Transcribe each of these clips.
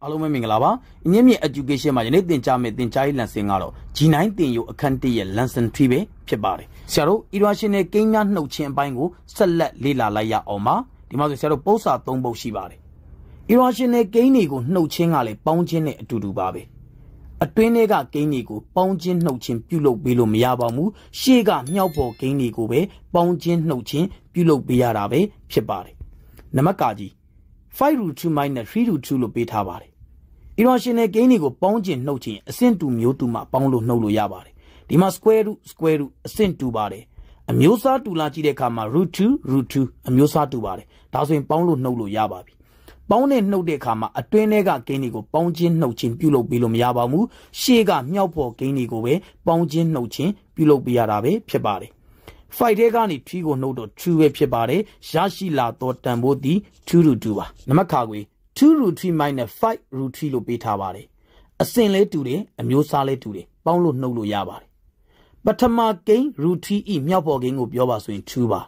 အားလုံးပဲမင်္ဂလာပါအငင်းမြင့် education မှာယနေ့သင်ကြားမယ့်သင်ကြားရေး lesson ကတော့ G9 သင်ယူအခန်း1ရဲ့ Lesson-3 ပဲဖြစ်ပါတယ်ဆရာတို့ irrational ကိန်းများနှုတ်ခြင်းအပိုင်းကိုဆက်လက်လေ့လာလိုက်ရအောင်ပါဒီမှာဆိုဆရာတို့ပု္ပ္ပာ3ပုဒ်ရှိပါတယ် irrational ကိန်းတွေကိုနှုတ်ခြင်းကလည်းပေါင်းခြင်းနဲ့အတူတူပါပဲအတွင်းထဲကကိန်းတွေကိုပေါင်းခြင်းနှုတ်ခြင်းပြုလုပ်ပေးလို့မရပါဘူးရှေ့ကမြောက်ပေါ်ကိန်းတွေကိုပဲပေါင်းခြင်းနှုတ်ခြင်းပြုလုပ်ပေးရတာပဲဖြစ်ပါတယ်နံပါတ်ကကြီး 5 root 2 minus 3 root 2 လို့ပေးထားပါတယ် irrational ကိန်းတွေကိုပေါင်းခြင်းနှုတ်ခြင်းအဆင့်တူမျိုးတူမှပေါင်းလို့နှုတ်လို့ရပါတယ်ဒီမှာ square root အဆင့်တူပါတယ်အမျိုးအစားတူလာကြည့်တဲ့အခါမှာ root 2 အမျိုးအစားတူပါတယ်ဒါဆိုရင်ပေါင်းလို့နှုတ်လို့ရပါပြီပေါင်းနဲ့နှုတ်တဲ့အခါမှာအတွင်းထဲကကိန်းတွေကိုပေါင်းခြင်းနှုတ်ခြင်းပြုလုပ်ပေးလို့မရပါဘူးရှေ့ကမြောက်ပေါ်ကိန်းတွေကိုပဲပေါင်းခြင်းနှုတ်ခြင်းပြုလုပ်ပေးရတာပဲဖြစ်ပါတယ်5ထဲကနေ3ကိုနှုတ်တော့2ပဲဖြစ်ပါတယ်ရရှိလာတော့တန်ဖိုးသည်2 root 2ပါနံပါတ်ခါခွေ2 root 3 minus 5 root 3လို့ပေးထားပါတယ်အစဉ်လဲတူတယ်အမျိုးအစားလဲတူတယ်ပေါင်းလို့နှုတ်လို့ရပါတယ်ပထမကိန်း root 3 မြောက်ပေါ်ကိန်းကိုပြောပါဆိုရင်2ပါ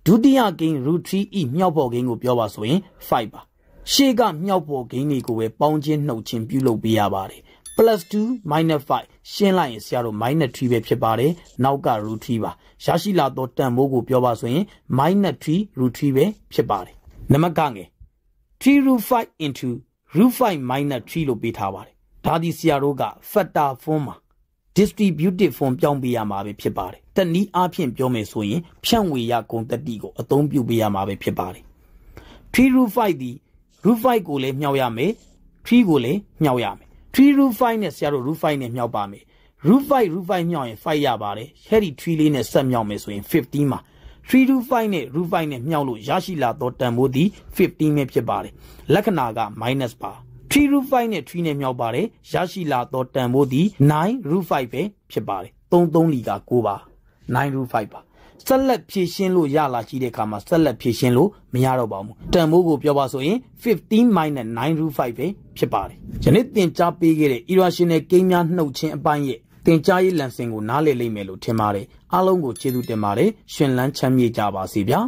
ဒုတိယကိန်း root 3 မြောက်ပေါ်ကိန်းကိုပြောပါဆိုရင်5ပါရှေ့ကမြောက်ပေါ်ကိန်းတွေကိုပဲပေါင်းခြင်းနှုတ်ခြင်းပြုလုပ်ပေးရပါတယ် plus 2 minus 5ရှင်းလိုက်ရင်ဆရာတို့ minus 3ပဲဖြစ်ပါတယ်နောက်က root 3ပါရရှိလာတော့တန်ဖိုးကိုပြောပါဆိုရင် minus 3 root 3ပဲဖြစ်ပါတယ်နံပါတ်ကငယ်3 root 5 into root 5 minus 3လို့ပေးထားပါတယ်ဒါဒီဆရာတို့က factor form မှာ distributive form ပြောင်းပေးရမှာပဲဖြစ်ပါတယ်တနည်းအားဖြင့်ပြောမယ်ဆိုရင်ဖြန့်ဝေရကုန်တတိကိုအသုံးပြုပေးရမှာပဲဖြစ်ပါတယ်3 root 5ဒီroot 5ကိုလည်းမြောက်ရမယ်3ကိုလည်းမြောက်ရမယ်3 root 5နဲ့ဆရာတို့ root 5နဲ့မြောက်ပါမယ် root 5မြောက်ရင်5ရပါတယ်ဟဲ့ဒီ3လေးနဲ့ဆက်မြောက်မယ်ဆိုရင်15မှာ3 root 5နဲ့ root 5နဲ့မြောက်လို့ရရှိလာတော့တန်ဖိုးသည်15ပဲဖြစ်ပါတယ်လက္ခဏာက minus ပါ3 root 5နဲ့3နဲ့မြောက်ပါတယ်ရရှိလာတော့တန်ဖိုးသည်9 root 5ပဲဖြစ်ပါတယ်3လီက9ပါ9 root 5ပါဆက်လက်ဖြည့်ရှင်းလို့ရလာရှိတဲ့အခါမှာဆက်လက်ဖြည့်ရှင်းလို့မရတော့ပါဘူးတန်ဖိုးကိုပြောပါဆိုရင်15 minus 9 root 5ပဲဖြစ်ပါတယ်ယနေ့သင်ကြားပေးခဲ့တဲ့ irrational ကိန်းများနှုတ်ခြင်းအပိုင်းရဲ့သင်ကြားရေး lesson ကိုနားလည်လိမ့်မယ်လို့ထင်ပါတယ်အားလုံးကိုကျေးဇူးတင်ပါတယ်ရှင်လန်းချမ်းမြေ့ကြပါစေဗျာ